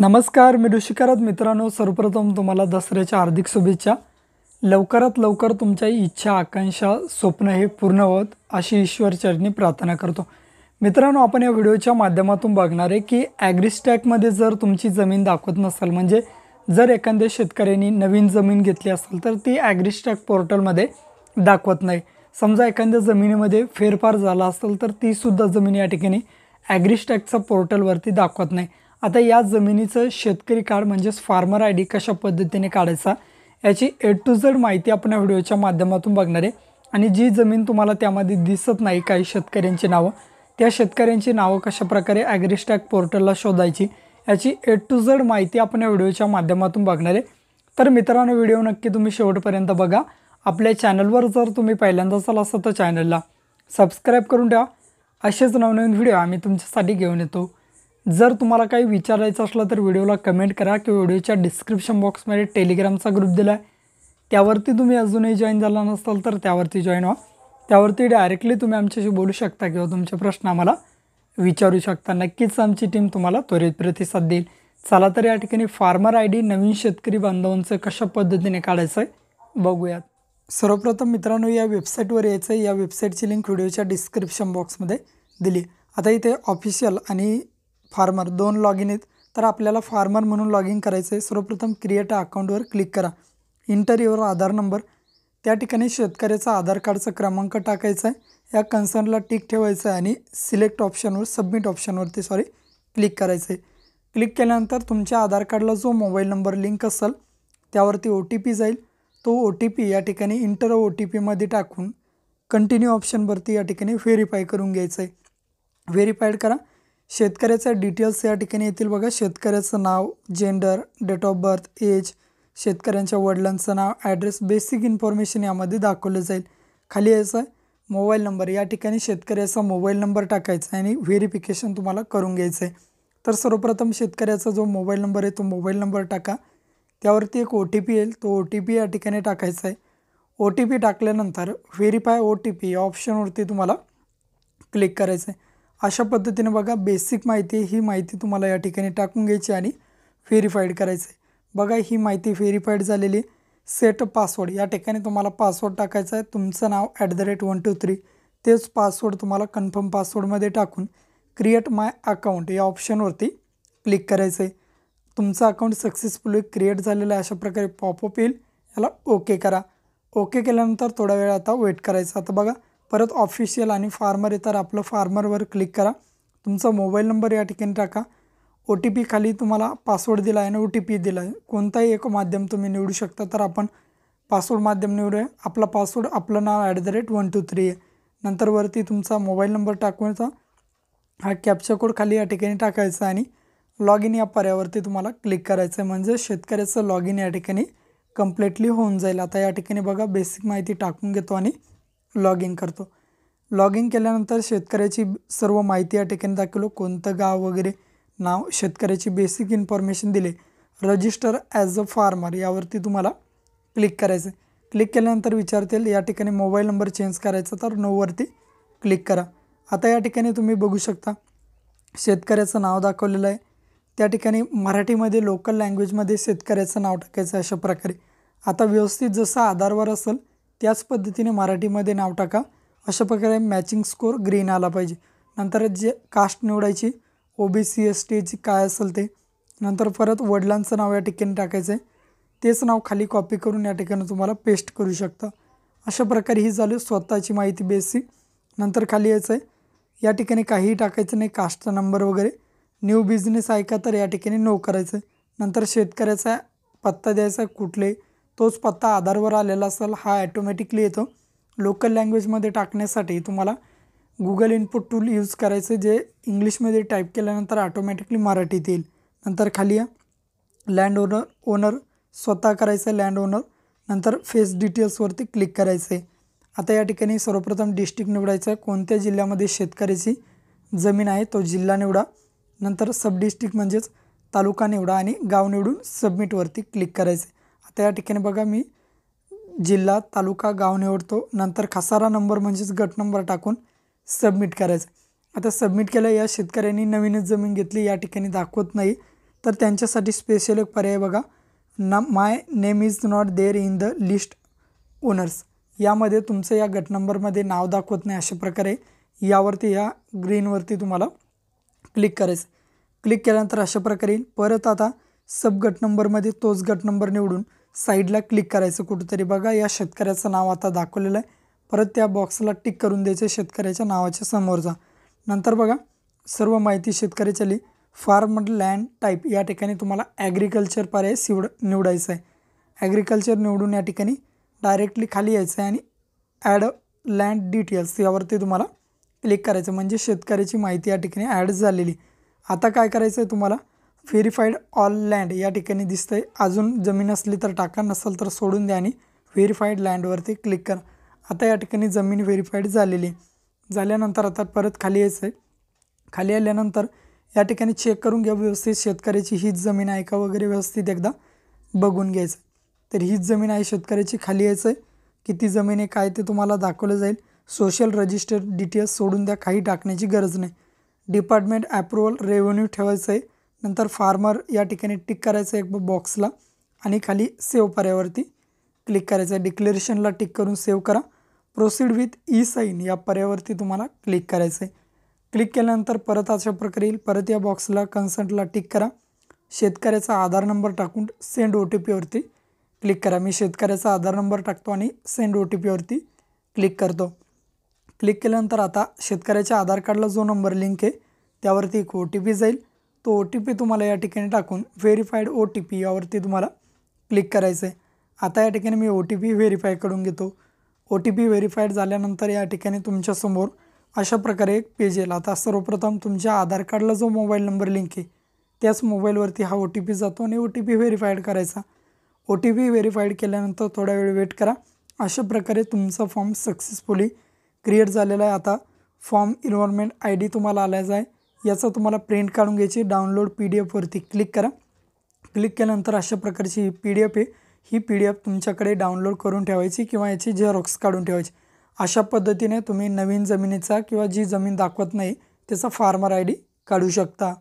नमस्कार, मी ऋषिकारत मित्रांनो, सर्वप्रथम तुम्हाला दसऱ्याच्या हार्दिक शुभेच्छा. लवकरात लवकर तुमच्या इच्छा, आकांक्षा, स्वप्न हे पूर्ण होत अशी ईश्वरचरणी प्रार्थना करतो. मित्रांनो, आपण या व्हिडिओच्या माध्यमातून बघणार आहे की ॲग्रीस्टॅकमध्ये जर तुमची जमीन दाखवत नसेल, म्हणजे जर एखाद्या शेतकऱ्यांनी नवीन जमीन घेतली असेल तर ती ॲग्रीस्टॅक पोर्टलमध्ये दाखवत नाही. समजा एखाद्या जमिनीमध्ये फेरफार झाला असेल तर तीसुद्धा जमीन या ठिकाणी ॲग्रीस्टॅकच्या पोर्टलवरती दाखवत नाही. आता या जमिनीचं शेतकरी कार्ड म्हणजेच फार्मर आय डी कशा पद्धतीने काढायचा याची ए टू झेड माहिती आपण या व्हिडिओच्या माध्यमातून बघणार आहे. आणि जी जमीन तुम्हाला त्यामध्ये दिसत नाही काही शेतकऱ्यांची नावं, त्या शेतकऱ्यांची नावं कशाप्रकारे ॲग्रीस्टॅक पोर्टलला शोधायची याची ए टू झेड माहिती आपण या व्हिडिओच्या माध्यमातून बघणार आहे. तर मित्रांनो, व्हिडिओ नक्की तुम्ही शेवटपर्यंत बघा. आपल्या चॅनलवर जर तुम्ही पहिल्यांदाच आला असाल तर चॅनलला सबस्क्राईब करून ठेवा. असेच नवनवीन व्हिडिओ आम्ही तुमच्यासाठी घेऊन येतो. जर तुम्हाला काही विचारायचं असलं तर व्हिडिओला कमेंट करा किंवा व्हिडिओच्या डिस्क्रिप्शन बॉक्समध्ये टेलिग्रामचा ग्रुप दिला आहे, त्यावरती तुम्ही अजूनही जॉईन झाला नसाल तर त्यावरती जॉईन व्हा. त्यावरती डायरेक्टली तुम्ही आमच्याशी बोलू शकता किंवा तुमचे प्रश्न आम्हाला विचारू शकता. नक्कीच आमची टीम तुम्हाला त्वरित प्रतिसाद देईल. चला तर या ठिकाणी फार्मर आय डी नवीन शेतकरी बांधवांचं कशा पद्धतीने काढायचं आहे बघूयात. सर्वप्रथम मित्रांनो, या वेबसाईटवर यायचं आहे. या वेबसाईटची लिंक व्हिडिओच्या डिस्क्रिप्शन बॉक्समध्ये दिली. आता इथे ऑफिशियल आणि फार्मर दोन लॉग इन आहेत. तर आपल्याला फार्मर म्हणून लॉग इन करायचं आहे. सर्वप्रथम क्रिएट अकाउंटवर क्लिक करा. इंटर युअर आधार नंबर, त्या ठिकाणी शेतकऱ्याचा आधार कार्डचा क्रमांक टाकायचा आहे. या कन्सर्नला टिक ठेवायचं आहे आणि सिलेक्ट ऑप्शनवर सबमिट ऑप्शनवरती क्लिक करायचं आहे. क्लिक केल्यानंतर तुमच्या आधार कार्डला जो मोबाईल नंबर लिंक असेल त्यावरती ओ टी पी जाईल. तो ओ टी पी या ठिकाणी इंटर ओ टी पीमध्ये टाकून कंटिन्यू ऑप्शनवरती या ठिकाणी व्हेरीफाय करून घ्यायचं आहे. व्हेरीफाईड करा. शेतकऱ्याचा डिटेल्स या ठिकाणी येतील बघा. शेतकऱ्याचं नाव, gender, date of birth, age, शेतकऱ्यांच्या वडिलांचं नाव, ॲड्रेस, बेसिक इन्फॉर्मेशन यामध्ये दाखवलं जाईल. खाली यायचं आहे मोबाईल नंबर, या ठिकाणी शेतकऱ्याचा मोबाईल नंबर टाकायचा आहे आणि व्हेरिफिकेशन तुम्हाला करून घ्यायचं आहे. तर सर्वप्रथम शेतकऱ्याचा जो मोबाईल नंबर आहे तो मोबाईल नंबर टाका. त्यावरती एक ओ टी पी येईल, तो ओ टी पी या ठिकाणी टाकायचा आहे. ओ टी पी टाकल्यानंतर व्हेरीफाय ओ टी पी या ऑप्शनवरती तुम्हाला क्लिक करायचं आहे. अशा पद्धतीने बघा बेसिक माहिती, ही माहिती तुम्हाला या ठिकाणी टाकून घ्यायची आणि व्हेरीफाईड करायचं आहे. बघा ही माहिती व्हेरीफाईड झालेली. सेट पासवर्ड, या ठिकाणी तुम्हाला पासवर्ड टाकायचा आहे. तुमचं नाव @123, तेच पासवर्ड तुम्हाला कन्फर्म पासवर्डमध्ये टाकून क्रिएट माय अकाउंट या ऑप्शनवरती क्लिक करायचं आहे. तुमचं अकाउंट सक्सेसफुली क्रिएट झालेलं आहे अशा प्रकारे पॉपअप येईल. याला ओके करा. ओके केल्यानंतर थोडा वेळ आता वेट करायचा. आता बघा परत ऑफिशियल आणि फार्मर आहे, तर आपलं फार्मरवर क्लिक करा. तुमचा मोबाईल नंबर या ठिकाणी टाका. ओ टी पी खाली तुम्हाला पासवर्ड दिला आहे आणि ओ टी पी दिला आहे. कोणताही एक माध्यम तुम्ही निवडू शकता. तर आपण पासवर्ड माध्यम निवडूया. आपला पासवर्ड आपलं नाव @123 आहे. नंतर वरती तुमचा मोबाईल नंबर टाकूनचा हा कॅप्चा कोड खाली या ठिकाणी टाकायचा आणि लॉग इन या पर्यावरती तुम्हाला क्लिक करायचं आहे. म्हणजे शेतकऱ्याचं लॉग इन या ठिकाणी कम्प्लिटली होऊन जाईल. आता या ठिकाणी बघा बेसिक माहिती टाकून घेतो आणि लॉग इन करतो. लॉग इन केल्यानंतर शेतकऱ्याची सर्व माहिती या ठिकाणी दाखवलो, कोणतं गाव वगैरे, नाव, शेतकऱ्याची बेसिक इन्फॉर्मेशन दिली. रजिस्टर ॲज अ फार्मर यावरती तुम्हाला क्लिक करायचं. क्लिक केल्यानंतर विचारतील या ठिकाणी मोबाईल नंबर चेंज करायचा, तर नोवरती क्लिक करा. आता या ठिकाणी तुम्ही बघू शकता शेतकऱ्याचं नाव दाखवलेलं आहे. त्या ठिकाणी मराठीमध्ये लोकल लँग्वेजमध्ये शेतकऱ्याचं नाव टाकायचं अशा प्रकारे. आता व्यवस्थित जसं आधारवर असेल त्याच पद्धतीने मराठीमध्ये नाव टाका. अशा प्रकारे मॅचिंग स्कोर ग्रीन आला पाहिजे. नंतर जे कास्ट निवडायची, OBC ST काय असेल ते. नंतर परत वडिलांचं नाव या ठिकाणी टाकायचं आहे. तेच नाव खाली कॉपी करून या ठिकाणी तुम्हाला पेस्ट करू शकता. अशा प्रकारे ही झाली स्वतःची माहिती बेसिक. नंतर खाली यायचं आहे, या ठिकाणी काहीही टाकायचं नाही, कास्टचा नंबर वगैरे. न्यू बिझनेस आहे का, तर या ठिकाणी नो करायचं आहे. नंतर शेतकऱ्याचा पत्ता द्यायचा कुठले, तोच पत्ता आधारवर आलेला असेल हा ॲटोमॅटिकली येतो. लोकल लँग्वेजमध्ये टाकण्यासाठी तुम्हाला गुगल इनपुट टूल यूज करायचं, जे इंग्लिशमध्ये टाईप केल्यानंतर ऑटोमॅटिकली मराठीत येईल. नंतर खाली या लँड ओनर स्वतः करायचं आहे, लँड ओनर. नंतर फेस डिटेल्सवरती क्लिक करायचं आहे. आता या ठिकाणी सर्वप्रथम डिस्ट्रिक्ट निवडायचं आहे, कोणत्या जिल्ह्यामध्ये शेतकऱ्याची जमीन आहे तो जिल्हा निवडा. नंतर सब डिस्ट्रिक्ट म्हणजेच तालुका निवडा आणि गाव निवडून सबमिटवरती क्लिक करायचं आहे. आता या ठिकाणी बघा मी जिल्हा, तालुका, गाव निवडतो. नंतर खसारा नंबर म्हणजेच गट नंबर टाकून सबमिट करायचं. आता सबमिट केलं. या शेतकऱ्यांनी नवीनच जमीन घेतली, या ठिकाणी दाखवत नाही, तर त्यांच्यासाठी स्पेशल एक पर्याय बघा, my name is not there in the list owners. यामध्ये तुमचं या गट नंबरमध्ये नाव दाखवत नाही, अशा प्रकारे यावरती या ग्रीनवरती तुम्हाला क्लिक करायचं. क्लिक केल्यानंतर अशा प्रकारे येईल. परत आता सब गट नंबरमध्ये तोच गट नंबर निवडून साईडला क्लिक करायचं कुठेतरी. बघा या शेतकऱ्याचं नाव आता दाखवलेलं आहे. परत त्या बॉक्सला टिक करून द्यायचं शेतकऱ्याच्या नावाच्या समोरचा. नंतर बघा सर्व माहिती शेतकऱ्याची आली. फार्म लँड टाईप या ठिकाणी तुम्हाला ॲग्रिकल्चर पर्याय निवडायचं आहे. ॲग्रिकल्चर निवडून या ठिकाणी डायरेक्टली खाली यायचं आहे आणि ॲड लँड डिटेल्स यावरती तुम्हाला क्लिक करायचं, म्हणजे शेतकऱ्याची माहिती या ठिकाणी ॲड झालेली. आता काय करायचं आहे तुम्हाला, व्हेरीफाईड ऑल लँड या ठिकाणी दिसतंय. अजून जमीन असली तर टाका, नसेल तर सोडून द्या आणि व्हेरीफाईड लँडवरती क्लिक करा. आता या ठिकाणी जमीन व्हेरीफाईड झालेली. झाल्यानंतर आता परत खाली यायचं आहे. खाली आल्यानंतर या ठिकाणी चेक करून घ्या व्यवस्थित शेतकऱ्याची हीच जमीन आहे का वगैरे, व्यवस्थित एकदा बघून घ्यायचं. तर हीच जमीन आहे शेतकऱ्याची. खाली यायचं आहे. किती जमीन आहे काय ते तुम्हाला दाखवलं जाईल. सोशल रजिस्टर डिटेल्स सोडून द्या, काही टाकण्याची गरज नाही. डिपार्टमेंट ॲप्रुव्हल रेव्हेन्यू ठेवायचं आहे. नंतर फार्मर या ठिकाणी टिक करायचं आहे एक बॉक्सला आणि खाली सेव्ह पर्यायावरती क्लिक करायचं आहे. डिक्लेरेशनला टिक करून सेव्ह करा. प्रोसीड विथ ई साईन या पर्यायावरती तुम्हाला क्लिक करायचं आहे. क्लिक केल्यानंतर परत अशा प्रकारे येईल. परत या बॉक्सला कन्संटला टिक करा. शेतकऱ्याचा आधार नंबर टाकून सेंड OTPवरती क्लिक करा. मी शेतकऱ्याचा आधार नंबर टाकतो आणि सेंड OTPवरती क्लिक करतो. क्लिक केल्यानंतर आता शेतकऱ्याच्या आधार कार्डला जो नंबर लिंक आहे त्यावरती एक OTP जाईल. तो OTP तुम्हाला या ठिकाणी टाकून व्हेरीफाईड OTP यावरती तुम्हाला क्लिक करायचं आहे. आता या ठिकाणी मी OTP व्हेरीफाय करून घेतो. OTP व्हेरीफाईड झाल्यानंतर या ठिकाणी तुमच्यासमोर अशा प्रकारे एक पेज येईल. आता सर्वप्रथम तुमच्या आधार कार्डला जो मोबाईल नंबर लिंक आहे त्याच मोबाईलवरती हा OTP जातो आणि OTP व्हेरीफाईड करायचा. OTP व्हेरीफाईड केल्यानंतर थोडा वेळ वेट करा. अशा प्रकारे तुमचा फॉर्म सक्सेसफुली क्रिएट झालेला आहे. आता फॉर्म इन्व्हॉल्वमेंट ID तुम्हाला आलाच आहे. याचा तुम्हाला प्रिंट काढून घ्यायची. डाउनलोड PDFवरती क्लिक करा. क्लिक केल्यानंतर अशा प्रकारची ही PDF आहे. ही PDF तुमच्याकडे डाउनलोड करून ठेवायची किंवा याची झेरॉक्स काढून ठेवायची. अशा पद्धतीने तुम्ही नवीन जमिनीचा किंवा जी जमीन दाखवत नाही त्याचा फार्मर ID काढू शकता.